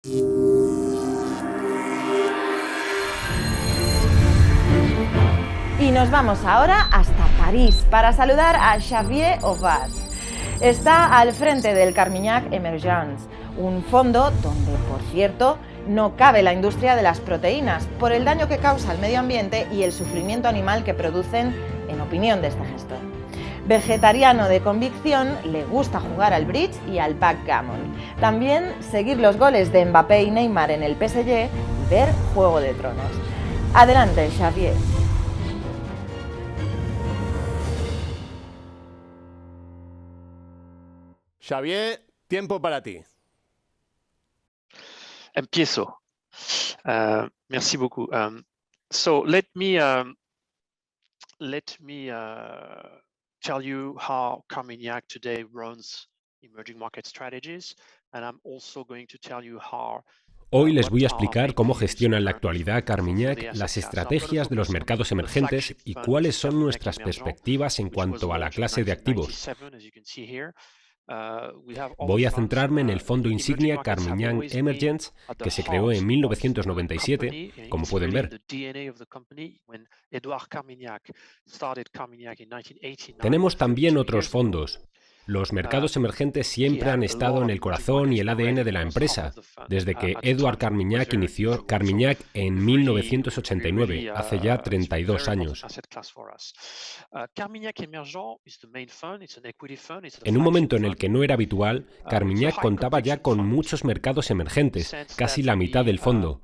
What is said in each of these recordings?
Y nos vamos ahora hasta París para saludar a Xavier Aubars. Está al frente del Carmignac Emergence, un fondo donde, por cierto, no cabe la industria de las proteínas por el daño que causa al medio ambiente y el sufrimiento animal que producen, en opinión de este gestor. Vegetariano de convicción, le gusta jugar al bridge y al backgammon. También seguir los goles de Mbappé y Neymar en el PSG y ver Juego de Tronos. Adelante, Xavier. Xavier, tiempo para ti. Empiezo. Merci beaucoup. So let me tell you how Carmignac today runs emerging market strategies, and I'm also going to tell you how. Hoy les voy a explicar cómo gestiona en la actualidad Carmignac las estrategias de los mercados emergentes y cuáles son nuestras perspectivas en cuanto a la clase de activos. Voy a centrarme en el fondo insignia Carmignac Emergence, que se creó en 1997, como pueden ver. Tenemos también otros fondos. Los mercados emergentes siempre han estado en el corazón y el ADN de la empresa, desde que Edouard Carmignac inició Carmignac en 1989, hace ya 32 años. En un momento en el que no era habitual, Carmignac contaba ya con muchos mercados emergentes, casi la mitad del fondo.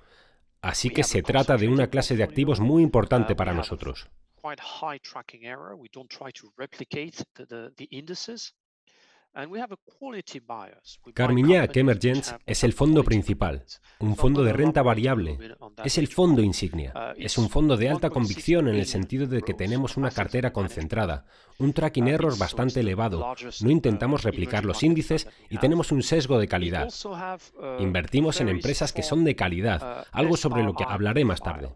Así que se trata de una clase de activos muy importante para nosotros. Carmignac Emergence es el fondo principal, un fondo de renta variable. Es el fondo insignia. Es un fondo de alta convicción en el sentido de que tenemos una cartera concentrada, un tracking error bastante elevado, no intentamos replicar los índices y tenemos un sesgo de calidad. Invertimos en empresas que son de calidad, algo sobre lo que hablaré más tarde.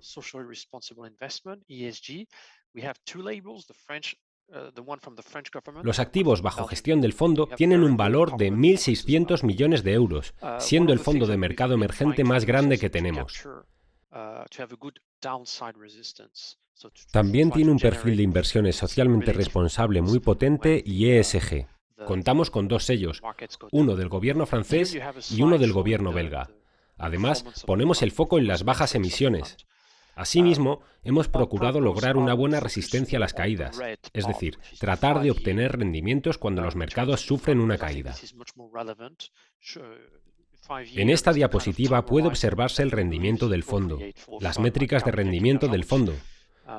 Los activos bajo gestión del fondo tienen un valor de 1.600 millones de euros, siendo el fondo de mercado emergente más grande que tenemos. También tiene un perfil de inversiones socialmente responsable muy potente y ESG. Contamos con dos sellos, uno del gobierno francés y uno del gobierno belga. Además, ponemos el foco en las bajas emisiones. Asimismo, hemos procurado lograr una buena resistencia a las caídas, es decir, tratar de obtener rendimientos cuando los mercados sufren una caída. En esta diapositiva puede observarse el rendimiento del fondo, las métricas de rendimiento del fondo.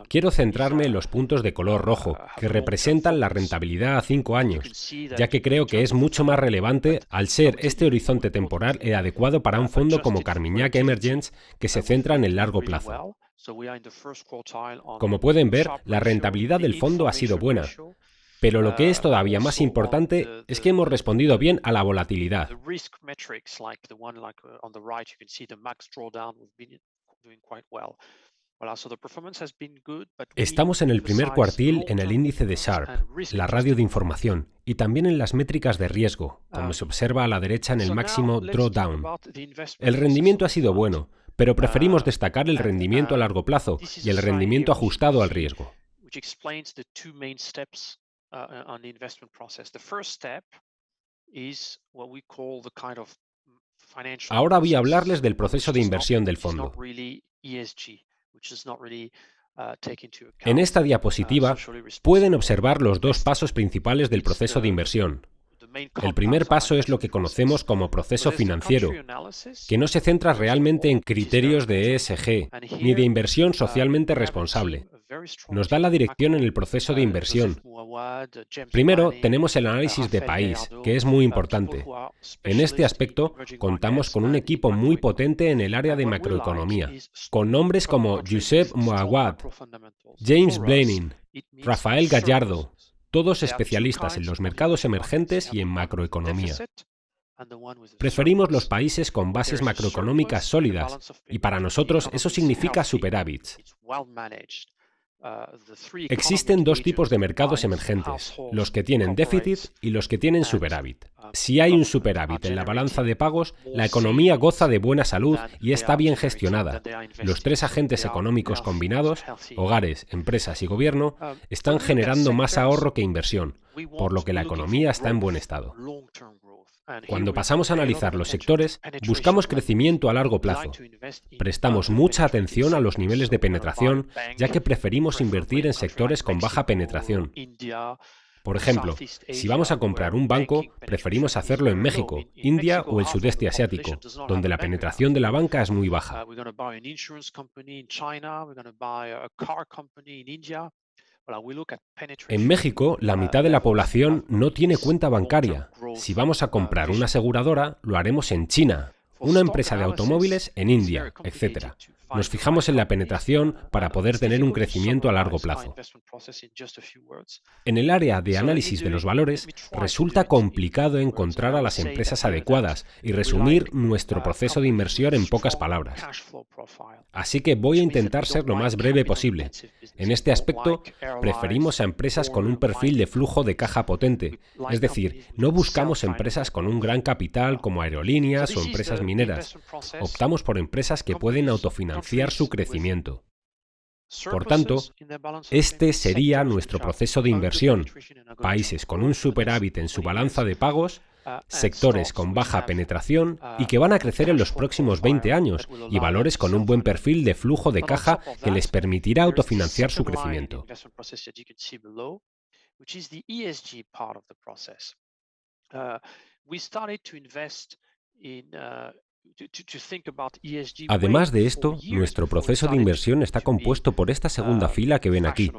Quiero centrarme en los puntos de color rojo, que representan la rentabilidad a 5 años, ya que creo que es mucho más relevante al ser este horizonte temporal el adecuado para un fondo como Carmignac Emergence, que se centra en el largo plazo. Como pueden ver, la rentabilidad del fondo ha sido buena, pero lo que es todavía más importante es que hemos respondido bien a la volatilidad. Estamos en el primer cuartil en el índice de Sharpe, la radio de información, y también en las métricas de riesgo, como se observa a la derecha en el máximo drawdown. El rendimiento ha sido bueno, pero preferimos destacar el rendimiento a largo plazo y el rendimiento ajustado al riesgo. Ahora voy a hablarles del proceso de inversión del fondo. En esta diapositiva pueden observar los dos pasos principales del proceso de inversión. El primer paso es lo que conocemos como proceso financiero, que no se centra realmente en criterios de ESG ni de inversión socialmente responsable. Nos da la dirección en el proceso de inversión. Primero, tenemos el análisis de país, que es muy importante. En este aspecto, contamos con un equipo muy potente en el área de macroeconomía, con nombres como Josep Mouawad, James Blenheim, Rafael Gallardo, todos especialistas en los mercados emergentes y en macroeconomía. Preferimos los países con bases macroeconómicas sólidas, y para nosotros eso significa superávits. Existen dos tipos de mercados emergentes, los que tienen déficit y los que tienen superávit. Si hay un superávit en la balanza de pagos, la economía goza de buena salud y está bien gestionada. Los tres agentes económicos combinados, hogares, empresas y gobierno, están generando más ahorro que inversión, por lo que la economía está en buen estado. Cuando pasamos a analizar los sectores, buscamos crecimiento a largo plazo. Prestamos mucha atención a los niveles de penetración, ya que preferimos invertir en sectores con baja penetración. Por ejemplo, si vamos a comprar un banco, preferimos hacerlo en México, India o el sudeste asiático, donde la penetración de la banca es muy baja. En México, la mitad de la población no tiene cuenta bancaria. Si vamos a comprar una aseguradora, lo haremos en China, una empresa de automóviles en India, etc. Nos fijamos en la penetración para poder tener un crecimiento a largo plazo. En el área de análisis de los valores, resulta complicado encontrar a las empresas adecuadas y resumir nuestro proceso de inversión en pocas palabras. Así que voy a intentar ser lo más breve posible. En este aspecto, preferimos a empresas con un perfil de flujo de caja potente, es decir, no buscamos empresas con un gran capital como aerolíneas o empresas mineras. Optamos por empresas que pueden autofinanciar su crecimiento. Por tanto, este sería nuestro proceso de inversión: países con un superávit en su balanza de pagos, sectores con baja penetración y que van a crecer en los próximos 20 años, y valores con un buen perfil de flujo de caja que les permitirá autofinanciar su crecimiento. Además de esto, nuestro proceso de inversión está compuesto por esta segunda fila que ven aquí.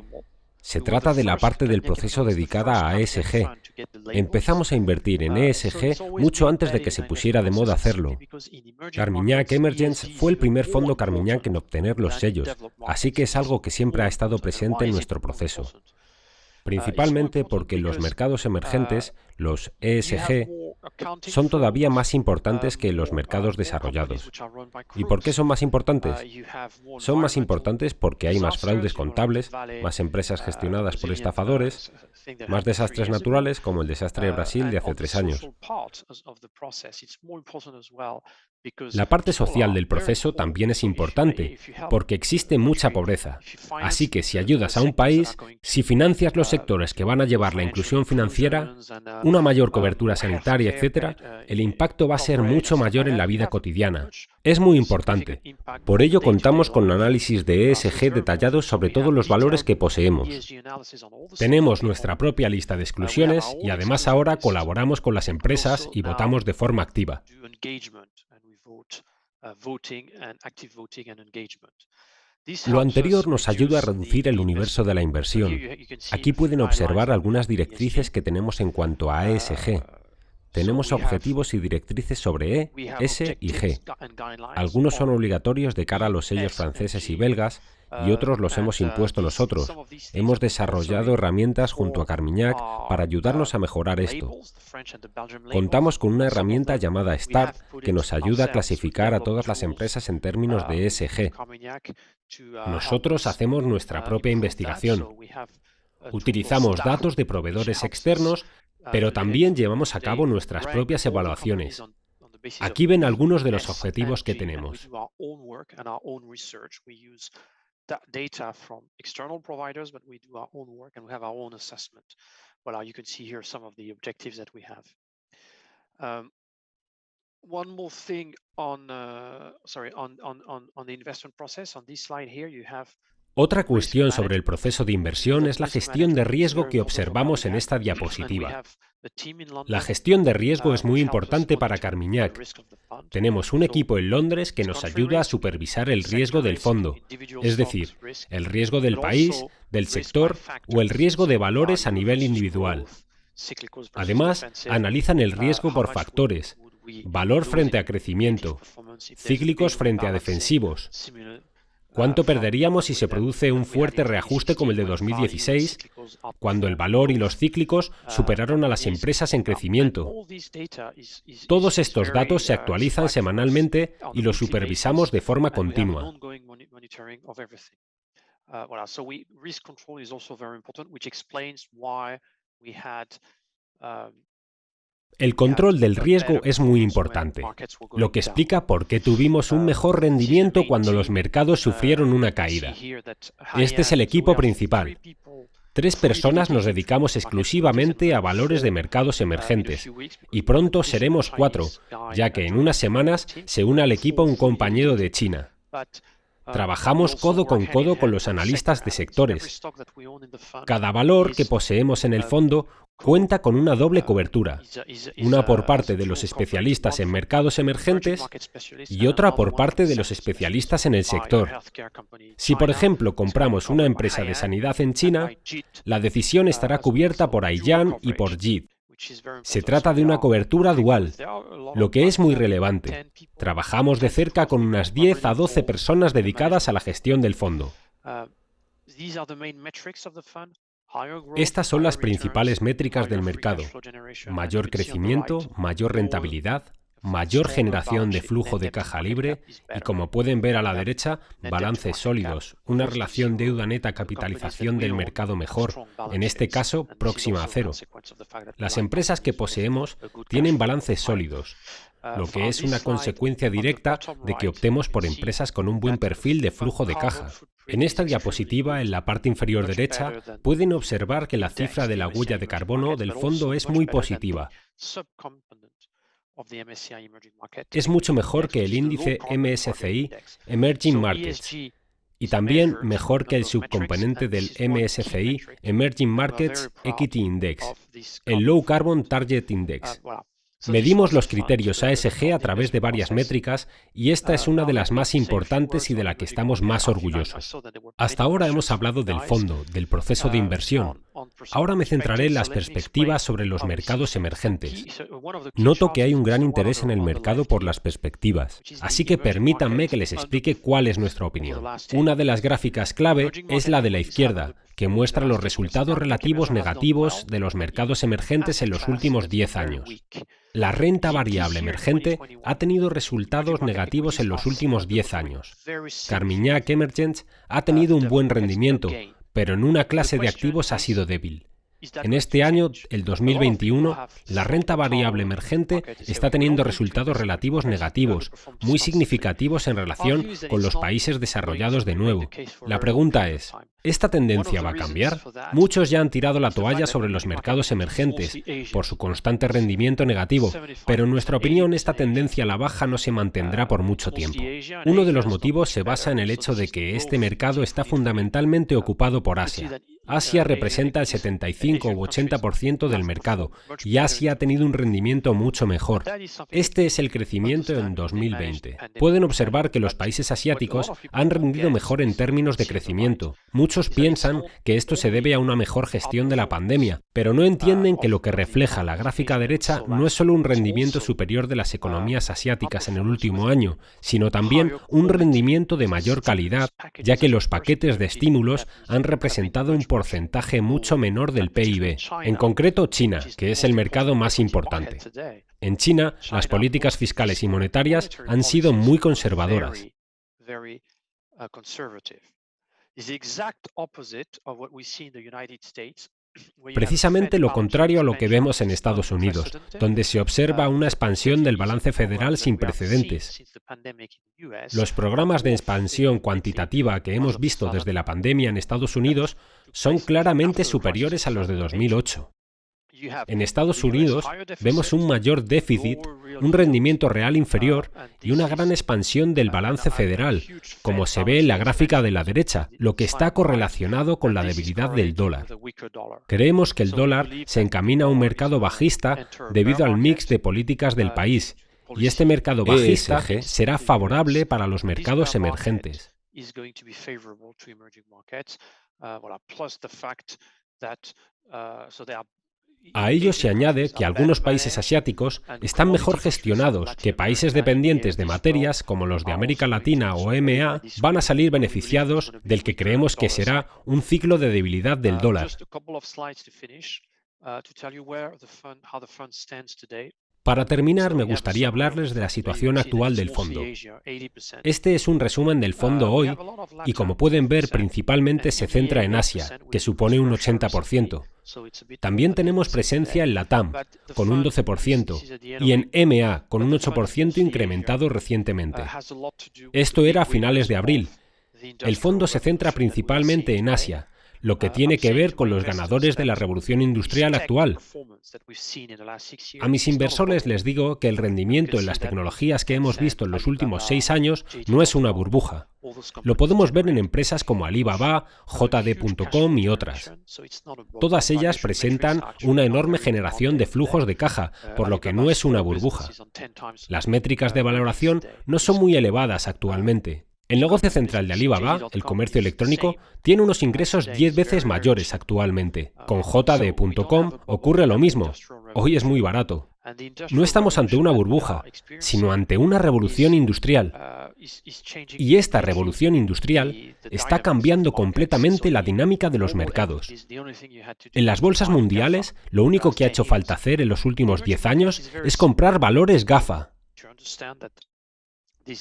Se trata de la parte del proceso dedicada a ESG. Empezamos a invertir en ESG mucho antes de que se pusiera de moda hacerlo. Carmignac Emergence fue el primer fondo Carmignac en obtener los sellos, así que es algo que siempre ha estado presente en nuestro proceso. Principalmente porque los mercados emergentes, los ESG, son todavía más importantes que los mercados desarrollados. ¿Y por qué son más importantes? Son más importantes porque hay más fraudes contables, más empresas gestionadas por estafadores, más desastres naturales como el desastre de Brasil de hace 3 años. La parte social del proceso también es importante, porque existe mucha pobreza. Así que si ayudas a un país, si financias los sectores que van a llevar la inclusión financiera, una mayor cobertura sanitaria, etc., el impacto va a ser mucho mayor en la vida cotidiana. Es muy importante. Por ello contamos con análisis de ESG detallados sobre todos los valores que poseemos. Tenemos nuestra propia lista de exclusiones y además ahora colaboramos con las empresas y votamos de forma activa. Lo anterior nos ayuda a reducir el universo de la inversión. Aquí pueden observar algunas directrices que tenemos en cuanto a ESG. Tenemos objetivos y directrices sobre E, S y G. Algunos son obligatorios de cara a los sellos franceses y belgas, y otros los hemos impuesto nosotros. Hemos desarrollado herramientas junto a Carmignac para ayudarnos a mejorar esto. Contamos con una herramienta llamada START que nos ayuda a clasificar a todas las empresas en términos de ESG. Nosotros hacemos nuestra propia investigación. Utilizamos datos de proveedores externos, pero también llevamos a cabo nuestras propias evaluaciones. Aquí ven algunos de los objetivos que tenemos. Data from external providers, but we do our own work and we have our own assessment. Well, you can see here some of the objectives that we have. One more thing on the investment process. On this slide here, you have Otra cuestión sobre el proceso de inversión es la gestión de riesgo que observamos en esta diapositiva. La gestión de riesgo es muy importante para Carmignac. Tenemos un equipo en Londres que nos ayuda a supervisar el riesgo del fondo, es decir, el riesgo del país, del sector o el riesgo de valores a nivel individual. Además, analizan el riesgo por factores: valor frente a crecimiento, cíclicos frente a defensivos. ¿Cuánto perderíamos si se produce un fuerte reajuste como el de 2016, cuando el valor y los cíclicos superaron a las empresas en crecimiento? Todos estos datos se actualizan semanalmente y los supervisamos de forma continua. Risk control is also very important, which explains why we had El control del riesgo es muy importante, lo que explica por qué tuvimos un mejor rendimiento cuando los mercados sufrieron una caída. Este es el equipo principal. 3 personas nos dedicamos exclusivamente a valores de mercados emergentes, y pronto seremos 4, ya que en unas semanas se une al equipo un compañero de China. Trabajamos codo con los analistas de sectores. Cada valor que poseemos en el fondo cuenta con una doble cobertura, una por parte de los especialistas en mercados emergentes y otra por parte de los especialistas en el sector. Si, por ejemplo, compramos una empresa de sanidad en China, la decisión estará cubierta por Aiyuan y por JIT. Se trata de una cobertura dual, lo que es muy relevante. Trabajamos de cerca con unas 10 a 12 personas dedicadas a la gestión del fondo. Estas son las principales métricas del mercado: mayor crecimiento, mayor rentabilidad, mayor generación de flujo de caja libre y, como pueden ver a la derecha, balances sólidos, una relación deuda neta capitalización del mercado mejor, en este caso próxima a cero. Las empresas que poseemos tienen balances sólidos, lo que es una consecuencia directa de que optemos por empresas con un buen perfil de flujo de caja. En esta diapositiva, en la parte inferior derecha, pueden observar que la cifra de la huella de carbono del fondo es muy positiva. Es mucho mejor que el índice MSCI Emerging Markets y también mejor que el subcomponente del MSCI Emerging Markets Equity Index, el Low Carbon Target Index. Medimos los criterios ASG a través de varias métricas y esta es una de las más importantes y de la que estamos más orgullosos. Hasta ahora hemos hablado del fondo, del proceso de inversión. Ahora me centraré en las perspectivas sobre los mercados emergentes. Noto que hay un gran interés en el mercado por las perspectivas, así que permítanme que les explique cuál es nuestra opinión. Una de las gráficas clave es la de la izquierda, que muestra los resultados relativos negativos de los mercados emergentes en los últimos 10 años. La renta variable emergente ha tenido resultados negativos en los últimos 10 años. Carmignac Emergence ha tenido un buen rendimiento, pero en una clase de activos ha sido débil. En este año, el 2021, la renta variable emergente está teniendo resultados relativos negativos, muy significativos en relación con los países desarrollados de nuevo. La pregunta es, ¿esta tendencia va a cambiar? Muchos ya han tirado la toalla sobre los mercados emergentes por su constante rendimiento negativo, pero en nuestra opinión esta tendencia a la baja no se mantendrá por mucho tiempo. Uno de los motivos se basa en el hecho de que este mercado está fundamentalmente ocupado por Asia. Asia representa el 75 u 80% del mercado y Asia ha tenido un rendimiento mucho mejor. Este es el crecimiento en 2020. Pueden observar que los países asiáticos han rendido mejor en términos de crecimiento. Muchos piensan que esto se debe a una mejor gestión de la pandemia, pero no entienden que lo que refleja la gráfica derecha no es solo un rendimiento superior de las economías asiáticas en el último año, sino también un rendimiento de mayor calidad, ya que los paquetes de estímulos han representado un porcentaje mucho menor del PIB, en concreto China, que es el mercado más importante. En China, las políticas fiscales y monetarias han sido muy conservadoras. Precisamente lo contrario a lo que vemos en Estados Unidos, donde se observa una expansión del balance federal sin precedentes. Los programas de expansión cuantitativa que hemos visto desde la pandemia en Estados Unidos son claramente superiores a los de 2008. En Estados Unidos vemos un mayor déficit, un rendimiento real inferior y una gran expansión del balance federal, como se ve en la gráfica de la derecha, lo que está correlacionado con la debilidad del dólar. Creemos que el dólar se encamina a un mercado bajista debido al mix de políticas del país, y este mercado bajista será favorable para los mercados emergentes. A ello se añade que algunos países asiáticos están mejor gestionados, que países dependientes de materias como los de América Latina o EMEA van a salir beneficiados del que creemos que será un ciclo de debilidad del dólar. Para terminar, me gustaría hablarles de la situación actual del fondo. Este es un resumen del fondo hoy y, como pueden ver, principalmente se centra en Asia, que supone un 80%. También tenemos presencia en LATAM, con un 12%, y en EMEA, con un 8% incrementado recientemente. Esto era a finales de abril. El fondo se centra principalmente en Asia, lo que tiene que ver con los ganadores de la revolución industrial actual. A mis inversores les digo que el rendimiento en las tecnologías que hemos visto en los últimos 6 años no es una burbuja. Lo podemos ver en empresas como Alibaba, JD.com y otras. Todas ellas presentan una enorme generación de flujos de caja, por lo que no es una burbuja. Las métricas de valoración no son muy elevadas actualmente. El negocio central de Alibaba, el comercio electrónico, tiene unos ingresos 10 veces mayores actualmente. Con JD.com ocurre lo mismo. Hoy es muy barato. No estamos ante una burbuja, sino ante una revolución industrial. Y esta revolución industrial está cambiando completamente la dinámica de los mercados. En las bolsas mundiales, lo único que ha hecho falta hacer en los últimos 10 años es comprar valores GAFA.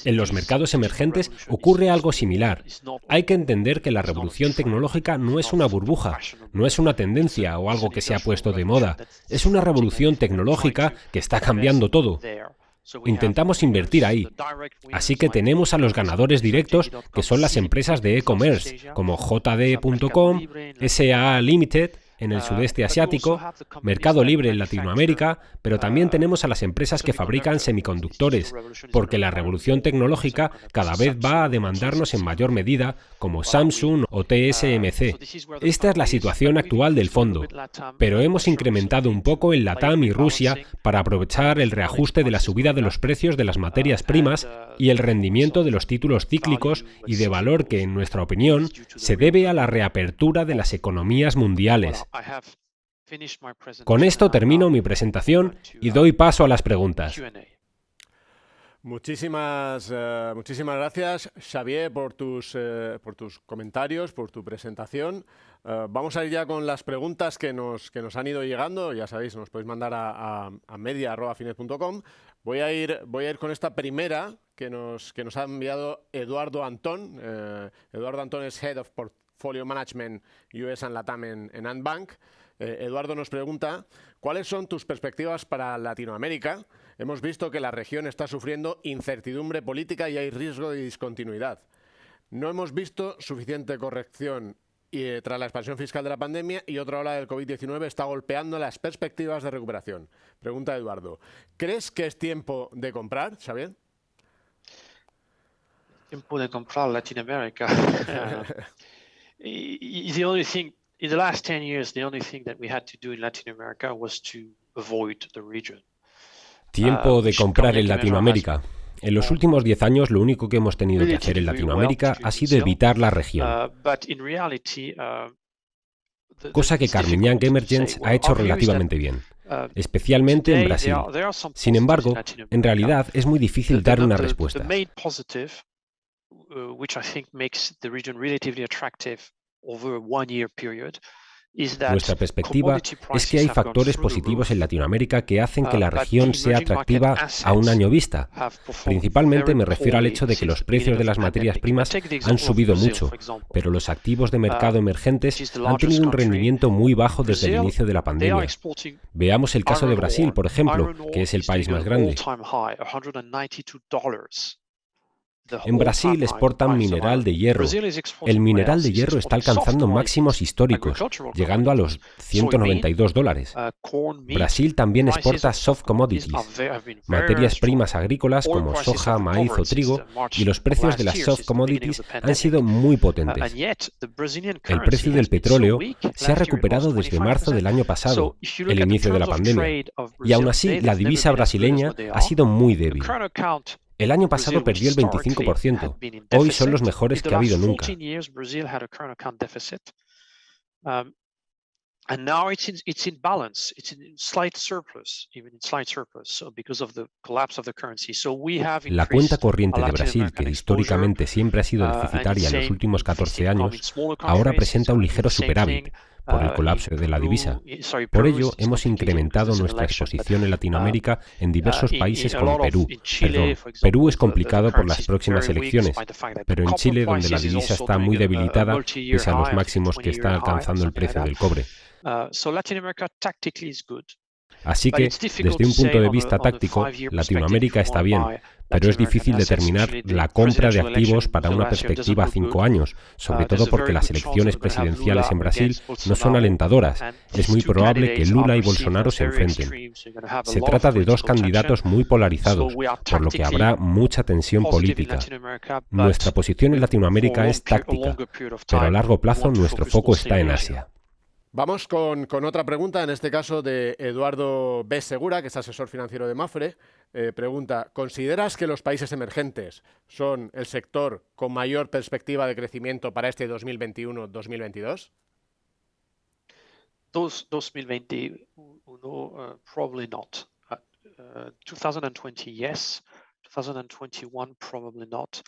En los mercados emergentes ocurre algo similar. Hay que entender que la revolución tecnológica no es una burbuja, no es una tendencia o algo que se ha puesto de moda. Es una revolución tecnológica que está cambiando todo. Intentamos invertir ahí. Así que tenemos a los ganadores directos, que son las empresas de e-commerce, como JD.com, SAA Limited, en el sudeste asiático, Mercado Libre en Latinoamérica, pero también tenemos a las empresas que fabrican semiconductores, porque la revolución tecnológica cada vez va a demandarnos en mayor medida, como Samsung o TSMC. Esta es la situación actual del fondo, pero hemos incrementado un poco en LATAM y Rusia para aprovechar el reajuste de la subida de los precios de las materias primas y el rendimiento de los títulos cíclicos y de valor que, en nuestra opinión, se debe a la reapertura de las economías mundiales. Con esto termino mi presentación y doy paso a las preguntas. Muchísimas gracias, Xavier, por tus comentarios, por tu presentación. Vamos a ir ya con las preguntas que nos han ido llegando. Ya sabéis, nos podéis mandar a media@finet.com. Voy a ir con esta primera que nos ha enviado Eduardo Antón. Eduardo Antón es Head of Portfolio Management US and LATAM en Ant Bank. Eduardo nos pregunta, ¿cuáles son tus perspectivas para Latinoamérica? Hemos visto que la región está sufriendo incertidumbre política y hay riesgo de discontinuidad. No hemos visto suficiente corrección tras la expansión fiscal de la pandemia y otra ola del COVID-19 está golpeando las perspectivas de recuperación. Pregunta Eduardo, ¿crees que es tiempo de comprar, Xavier? Tiempo de comprar Latinoamérica. The only thing in the last 10 years, the only thing that we had to do in Latin America was to avoid the region. Tiempo de comprar en Latinoamérica. En los últimos 10 años, lo único que hemos tenido que hacer en Latinoamérica ha sido evitar la región, cosa que Carmignac Emergence ha hecho relativamente bien, especialmente en Brasil. Sin embargo, en realidad es muy difícil dar una respuesta. Nuestra perspectiva es que hay factores positivos en Latinoamérica que hacen que la región sea atractiva a un año vista. Principalmente me refiero al hecho de que los precios de las materias primas han subido mucho, pero los activos de mercado emergentes han tenido un rendimiento muy bajo desde el inicio de la pandemia. Veamos el caso de Brasil, por ejemplo, que es el país más grande. En Brasil exportan mineral de hierro. El mineral de hierro está alcanzando máximos históricos, llegando a los $192. Brasil también exporta soft commodities, materias primas agrícolas como soja, maíz o trigo, y los precios de las soft commodities han sido muy potentes. El precio del petróleo se ha recuperado desde marzo del año pasado, el inicio de la pandemia, y aún así la divisa brasileña ha sido muy débil. El año pasado perdió el 25%. Hoy son los mejores que ha habido nunca. La cuenta corriente de Brasil, que históricamente siempre ha sido deficitaria en los últimos 14 años, ahora presenta un ligero superávit, por el colapso de la divisa. Por ello, hemos incrementado nuestra exposición en Latinoamérica en diversos países como Perú. Perú es complicado por las próximas elecciones, pero en Chile, donde la divisa está muy debilitada, pese a los máximos que está alcanzando el precio del cobre. Así que, desde un punto de vista táctico, Latinoamérica está bien, pero es difícil determinar la compra de activos para una perspectiva a 5 años, sobre todo porque las elecciones presidenciales en Brasil no son alentadoras. Es muy probable que Lula y Bolsonaro se enfrenten. Se trata de dos candidatos muy polarizados, por lo que habrá mucha tensión política. Nuestra posición en Latinoamérica es táctica, pero a largo plazo nuestro foco está en Asia. Vamos con otra pregunta, en este caso de Eduardo B. Segura, que es asesor financiero de Mapfre. Pregunta, ¿consideras que los países emergentes son el sector con mayor perspectiva de crecimiento para este 2021-2022? 2021, probably not. 2020, yes. 2021, probably not.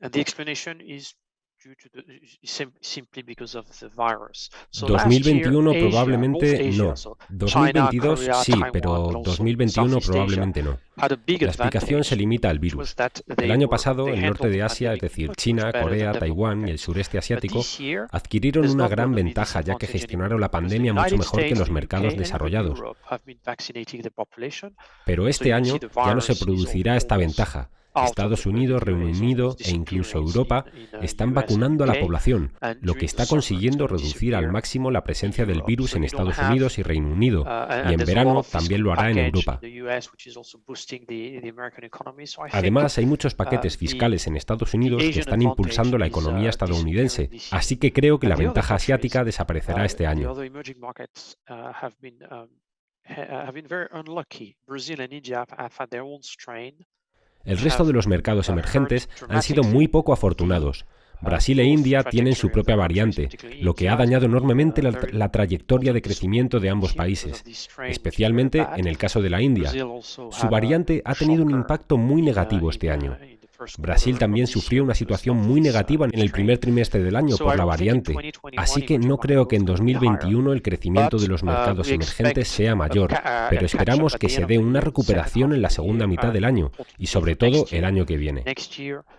And the explanation is 2021 probablemente no. 2022 sí, pero 2021 probablemente no. La explicación se limita al virus. El año pasado, el norte de Asia, es decir, China, Corea, Taiwán y el sureste asiático, adquirieron una gran ventaja ya que gestionaron la pandemia mucho mejor que los mercados desarrollados. Pero este año ya no se producirá esta ventaja. Estados Unidos, Reino Unido e incluso Europa están vacunando a la población, lo que está consiguiendo reducir al máximo la presencia del virus en Estados Unidos y Reino Unido, y en verano también lo hará en Europa. Además, hay muchos paquetes fiscales en Estados Unidos que están impulsando la economía estadounidense, así que creo que la ventaja asiática desaparecerá este año. El resto de los mercados emergentes han sido muy poco afortunados. Brasil e India tienen su propia variante, lo que ha dañado enormemente la trayectoria de crecimiento de ambos países, especialmente en el caso de la India. Su variante ha tenido un impacto muy negativo este año. Brasil también sufrió una situación muy negativa en el primer trimestre del año por la variante, así que no creo que en 2021 el crecimiento de los mercados emergentes sea mayor, pero esperamos que se dé una recuperación en la segunda mitad del año y sobre todo el año que viene.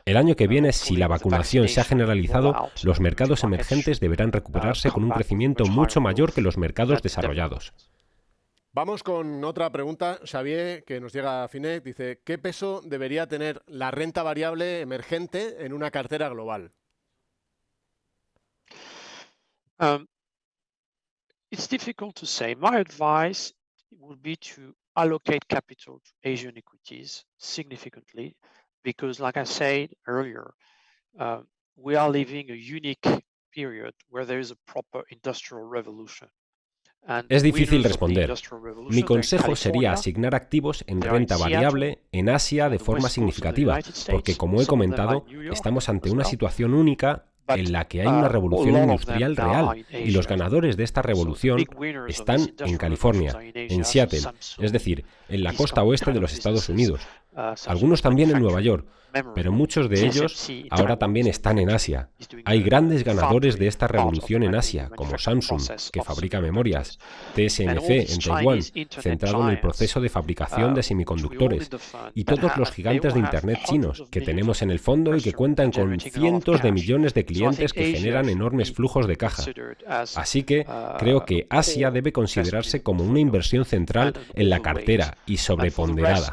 El año que viene, si la vacunación se ha generalizado, los mercados emergentes deberán recuperarse con un crecimiento mucho mayor que los mercados desarrollados. Vamos con otra pregunta, Xavier, que nos llega a Finet. Dice, ¿qué peso debería tener la renta variable emergente en una cartera global? It's difficult to say. My advice would be to allocate capital to Asian equities significantly, because, like I said earlier, we are living a unique period where there is a proper industrial revolution. Es difícil responder. Mi consejo sería asignar activos en renta variable en Asia de forma significativa, porque, como he comentado, estamos ante una situación única en la que hay una revolución industrial real, y los ganadores de esta revolución están en California, en Seattle, es decir, en la costa oeste de los Estados Unidos. Algunos también en Nueva York, pero muchos de ellos ahora también están en Asia. Hay grandes ganadores de esta revolución en Asia, como Samsung, que fabrica memorias, TSMC en Taiwán, centrado en el proceso de fabricación de semiconductores, y todos los gigantes de Internet chinos, que tenemos en el fondo y que cuentan con cientos de millones de clientes que generan enormes flujos de caja. Así que creo que Asia debe considerarse como una inversión central en la cartera y sobreponderada.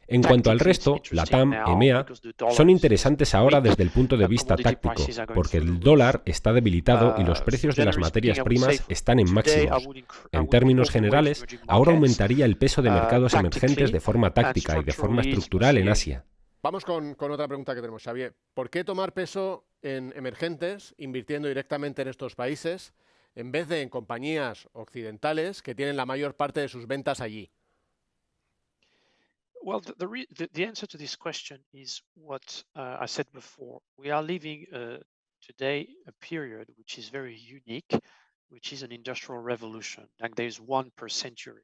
En cuanto al resto, LATAM, EMEA, son interesantes ahora desde el punto de vista táctico, porque el dólar está debilitado y los precios de las materias primas están en máximos. En términos generales, ahora aumentaría el peso de mercados emergentes de forma táctica y de forma estructural en Asia. Vamos con otra pregunta que tenemos, Xavier. ¿Por qué tomar peso en emergentes, invirtiendo directamente en estos países, en vez de en compañías occidentales que tienen la mayor parte de sus ventas allí? Well, the answer to this question is what I said before. We are living today a period which is very unique, which is an industrial revolution. Like there's one per century,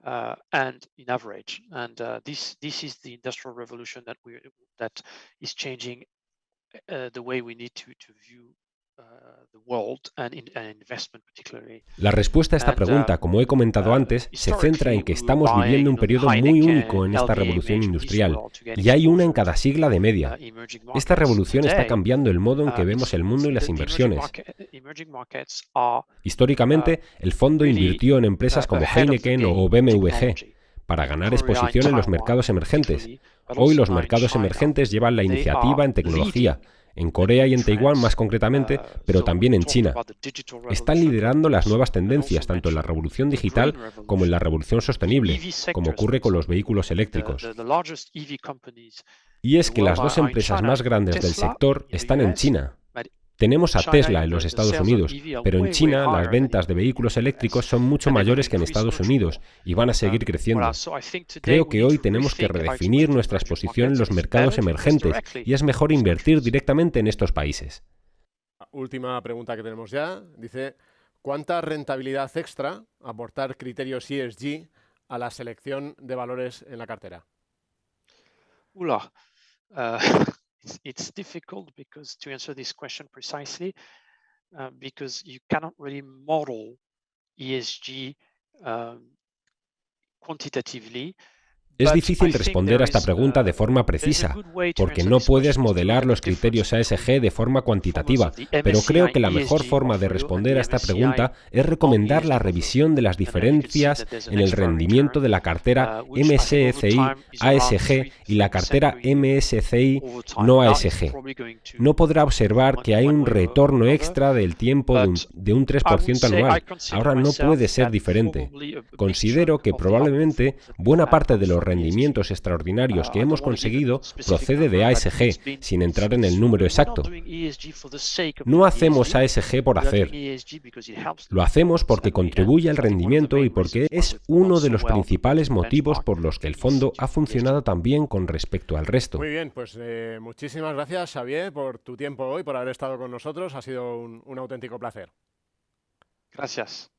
and in average, and this is the industrial revolution that is changing the way we need to view La respuesta a esta pregunta, como he comentado antes, se centra en que estamos viviendo un periodo muy único en esta revolución industrial, y hay una en cada sigla de media. Esta revolución está cambiando el modo en que vemos el mundo y las inversiones. Históricamente, el fondo invirtió en empresas como Heineken o BMW para ganar exposición en los mercados emergentes. Hoy los mercados emergentes llevan la iniciativa en tecnología, en Corea y en Taiwán más concretamente, pero también en China. Están liderando las nuevas tendencias, tanto en la revolución digital como en la revolución sostenible, como ocurre con los vehículos eléctricos. Y es que las dos empresas más grandes del sector están en China. Tenemos a Tesla en los Estados Unidos, pero en China las ventas de vehículos eléctricos son mucho mayores que en Estados Unidos y van a seguir creciendo. Creo que hoy tenemos que redefinir nuestra exposición en los mercados emergentes y es mejor invertir directamente en estos países. Última pregunta que tenemos ya. Dice, ¿cuánta rentabilidad extra aportar criterios ESG a la selección de valores en la cartera? It's difficult because to answer this question precisely, because you cannot really model ESG quantitatively. Es difícil responder a esta pregunta de forma precisa, porque no puedes modelar los criterios ESG de forma cuantitativa, pero creo que la mejor forma de responder a esta pregunta es recomendar la revisión de las diferencias en el rendimiento de la cartera MSCI ASG y la cartera MSCI no ASG. No podrá observar que hay un retorno extra del tiempo de un 3% anual. Ahora no puede ser diferente. Considero que probablemente buena parte de los rendimientos extraordinarios que hemos conseguido procede de ASG, sin entrar en el número exacto. No hacemos ASG por hacer. Lo hacemos porque contribuye al rendimiento y porque es uno de los principales motivos por los que el fondo ha funcionado tan bien con respecto al resto. Muy bien, pues muchísimas gracias, Xavier, por tu tiempo hoy, por haber estado con nosotros. Ha sido un auténtico placer. Gracias.